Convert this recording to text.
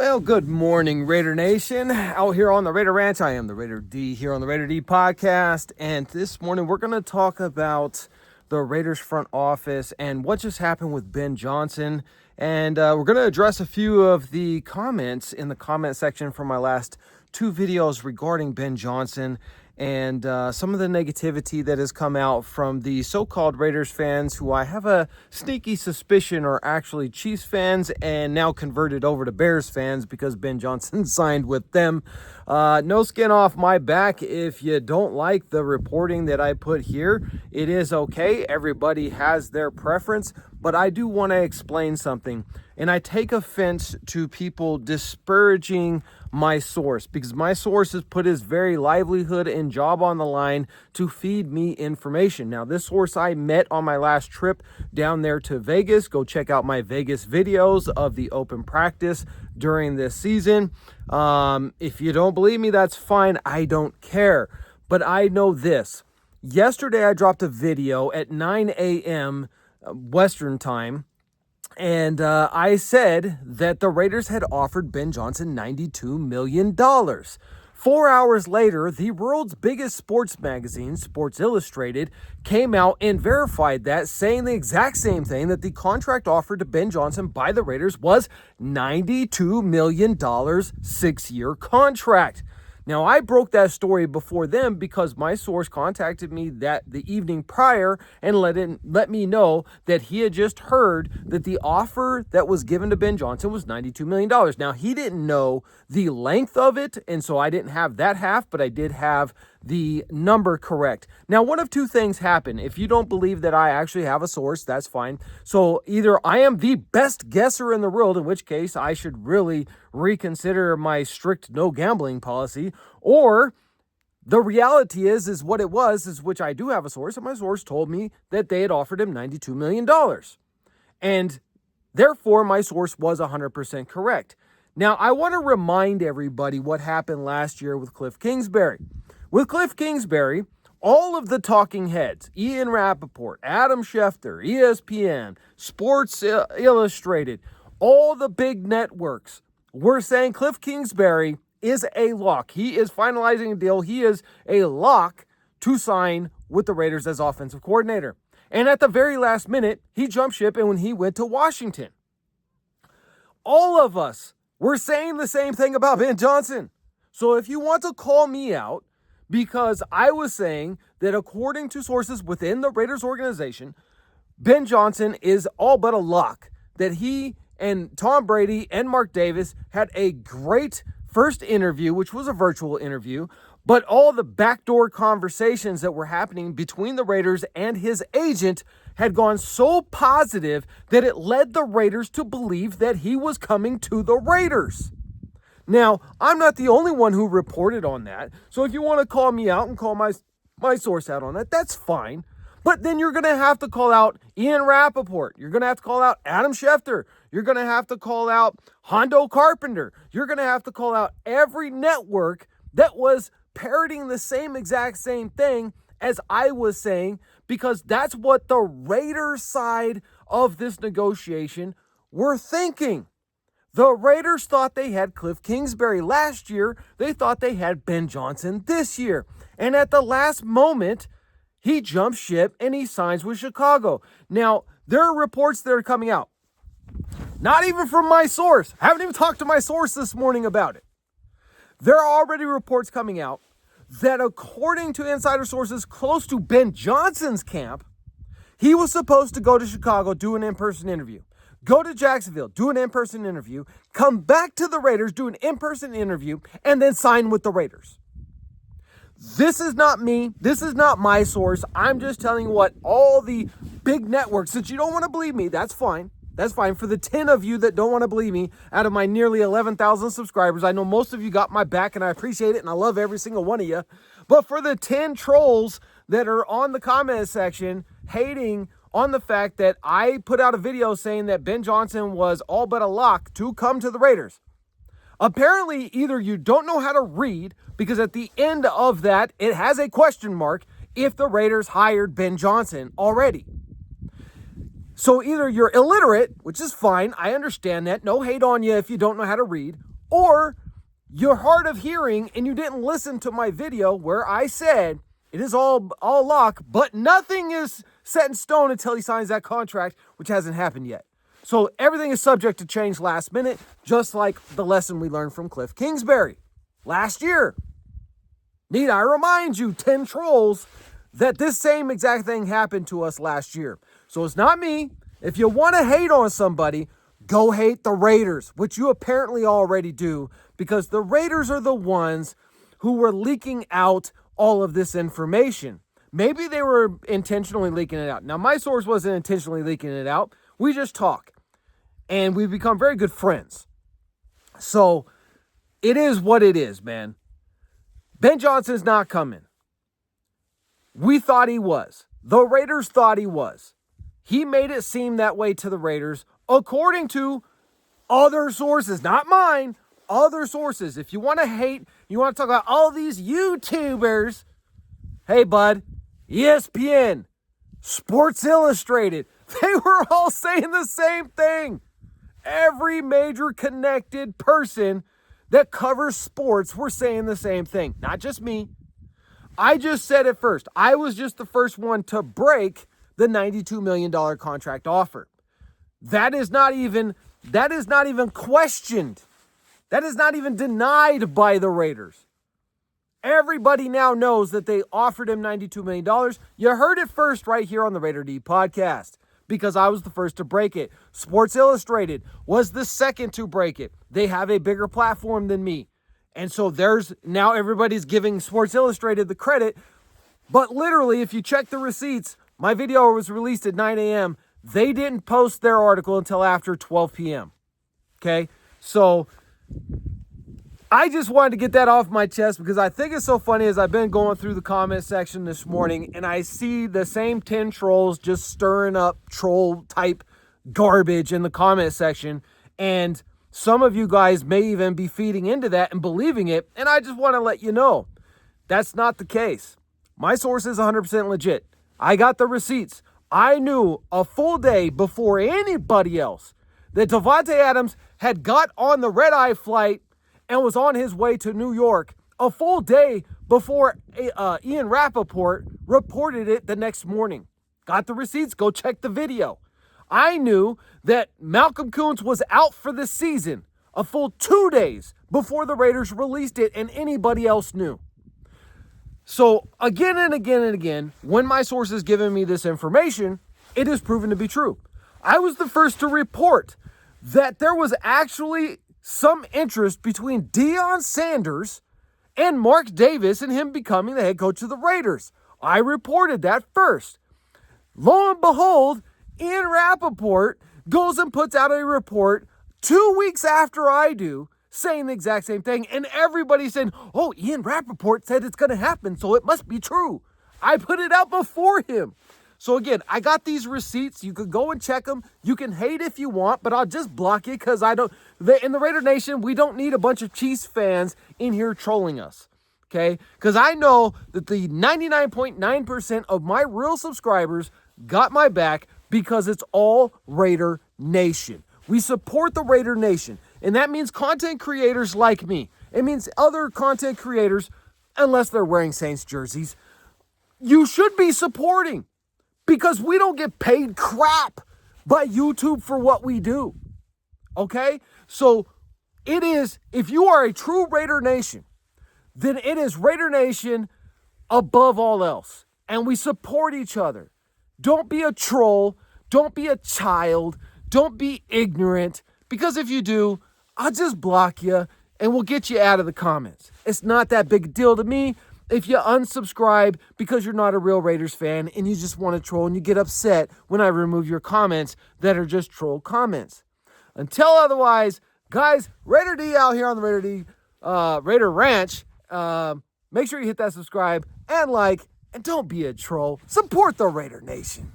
Well, good morning, Raider Nation. Out here on the Raider Ranch, I am the Raider D here on the Raider D podcast. And this morning, we're going to talk about the Raiders front office and what just happened with Ben Johnson. And we're going to address a few of the comments in the comment section from my last two videos regarding Ben Johnson and some of the negativity that has come out from the so-called Raiders fans who I have a sneaky suspicion are actually Chiefs fans and now converted over to Bears fans because Ben Johnson signed with them. No skin off my back. If you don't like the reporting that I put here, it is okay. Everybody has their preference, but I do want to explain something. And I take offense to people disparaging my source because my source has put his very livelihood and job on the line to feed me information. Now, this source I met on my last trip down there to Vegas. Go check out my Vegas videos of the open practice during this season. If you don't believe me, that's fine. I don't care. But I know this. Yesterday, I dropped a video at 9 a.m. Western time. And I said that the Raiders had offered Ben Johnson $92 million. 4 hours later, the world's biggest sports magazine, Sports Illustrated, came out and verified that, saying the exact same thing, that the contract offered to Ben Johnson by the Raiders was $92 million, 6-year contract. Now, I broke that story before them because my source contacted me that the evening prior and let me know that he had just heard that the offer that was given to Ben Johnson was $92 million. Now, he didn't know the length of it, and so I didn't have that half, but I did have the number correct. Now, one of two things happen. If you don't believe that I actually have a source, that's fine. So either I am the best guesser in the world, in which case I should really reconsider my strict no gambling policy, or the reality is what it was, is which I do have a source, and my source told me that they had offered him $92 million. And therefore, my source was 100% correct. Now, I want to remind everybody what happened last year with Cliff Kingsbury. With Cliff Kingsbury, all of the talking heads, Ian Rappaport, Adam Schefter, ESPN, Sports Illustrated, all the big networks were saying Cliff Kingsbury is a lock. He is finalizing a deal. He is a lock to sign with the Raiders as offensive coordinator. And at the very last minute, he jumped ship and when he went to Washington. All of us were saying the same thing about Ben Johnson. So if you want to call me out, because I was saying that according to sources within the Raiders organization, Ben Johnson is all but a lock, that he and Tom Brady and Mark Davis had a great first interview, which was a virtual interview, but all the backdoor conversations that were happening between the Raiders and his agent had gone so positive that it led the Raiders to believe that he was coming to the Raiders. Now, I'm not the only one who reported on that, so if you want to call me out and call my source out on that, that's fine. But then you're going to have to call out Ian Rappaport. You're going to have to call out Adam Schefter. You're going to have to call out Hondo Carpenter. You're going to have to call out every network that was parroting the exact same thing as I was saying, because that's what the Raiders side of this negotiation were thinking. The Raiders thought they had Cliff Kingsbury last year. They thought they had Ben Johnson this year. And at the last moment, he jumps ship and he signs with Chicago. Now, there are reports that are coming out. Not even from my source. I haven't even talked to my source this morning about it. There are already reports coming out that according to insider sources close to Ben Johnson's camp, he was supposed to go to Chicago, do an in-person interview. Go to Jacksonville, do an in-person interview, come back to the Raiders, do an in-person interview, and then sign with the Raiders. This is not me. This is not my source. I'm just telling you what all the big networks, since you don't want to believe me, that's fine. That's fine. For the 10 of you that don't want to believe me, out of my nearly 11,000 subscribers, I know most of you got my back and I appreciate it and I love every single one of you. But for the 10 trolls that are on the comment section hating on the fact that I put out a video saying that Ben Johnson was all but a lock to come to the Raiders. Apparently, either you don't know how to read, because at the end of that, it has a question mark if the Raiders hired Ben Johnson already. So either you're illiterate, which is fine, I understand that, no hate on you if you don't know how to read, or you're hard of hearing and you didn't listen to my video where I said it is all lock, but nothing is set in stone until he signs that contract, which hasn't happened yet. So everything is subject to change last minute, just like the lesson we learned from Cliff Kingsbury last year. Need I remind you, 10 trolls, that this same exact thing happened to us last year. So it's not me. If you want to hate on somebody, go hate the Raiders, which you apparently already do, because the Raiders are the ones who were leaking out all of this information. Maybe they were intentionally leaking it out. Now, my source wasn't intentionally leaking it out. We just talk, and we've become very good friends. So it is what it is, man. Ben Johnson's not coming. We thought he was. The Raiders thought he was. He made it seem that way to the Raiders, according to other sources, not mine, other sources. If you want to hate, you want to talk about all these YouTubers, hey, bud, ESPN, Sports Illustrated, they were all saying the same thing. Every major connected person that covers sports were saying the same thing. Not just me. I just said it first. I was just the first one to break the $92 million contract offer. That is not even questioned. That is not even denied by the Raiders. Everybody now knows that they offered him $92 million. You heard it first right here on the Raider D podcast, because I was the first to break it. Sports Illustrated was the second to break it. They have a bigger platform than me. And so now everybody's giving Sports Illustrated the credit. But literally, if you check the receipts, my video was released at 9 a.m. They didn't post their article until after 12 p.m. Okay? So I just wanted to get that off my chest because I think it's so funny as I've been going through the comment section this morning and I see the same 10 trolls just stirring up troll type garbage in the comment section. And some of you guys may even be feeding into that and believing it. And I just want to let you know that's not the case. My source is 100% legit. I got the receipts. I knew a full day before anybody else that Davante Adams had got on the red-eye flight and was on his way to New York a full day before Ian Rappaport reported it the next morning. Got the receipts. Go check the video. I knew that Malcolm Koonce was out for the season a full 2 days before the Raiders released it and anybody else knew. So again and again and again, when my source is giving me this information, it is proven to be true. I was the first to report that there was actually some interest between Deion Sanders and Mark Davis and him becoming the head coach of the Raiders. I reported that first. Lo and behold, Ian Rappaport goes and puts out a report 2 weeks after I do, saying the exact same thing, and everybody's saying, oh, Ian Rappaport said it's going to happen, so it must be true. I put it out before him. So again, I got these receipts. You could go and check them. You can hate if you want, but I'll just block it because in the Raider Nation, we don't need a bunch of Chiefs fans in here trolling us, okay? Because I know that the 99.9% of my real subscribers got my back because it's all Raider Nation. We support the Raider Nation, and that means content creators like me. It means other content creators, unless they're wearing Saints jerseys, you should be supporting because we don't get paid crap by YouTube for what we do, okay? So it is, if you are a true Raider Nation, then it is Raider Nation above all else, and we support each other. Don't be a troll. Don't be a child. Don't be ignorant, because if you do, I'll just block you and we'll get you out of the comments. It's not that big a deal to me if you unsubscribe because you're not a real Raiders fan and you just want to troll and you get upset when I remove your comments that are just troll comments. Until otherwise, guys, Raider D out here on the Raider D Raider Ranch. Make sure you hit that subscribe and like, and don't be a troll. Support the Raider Nation.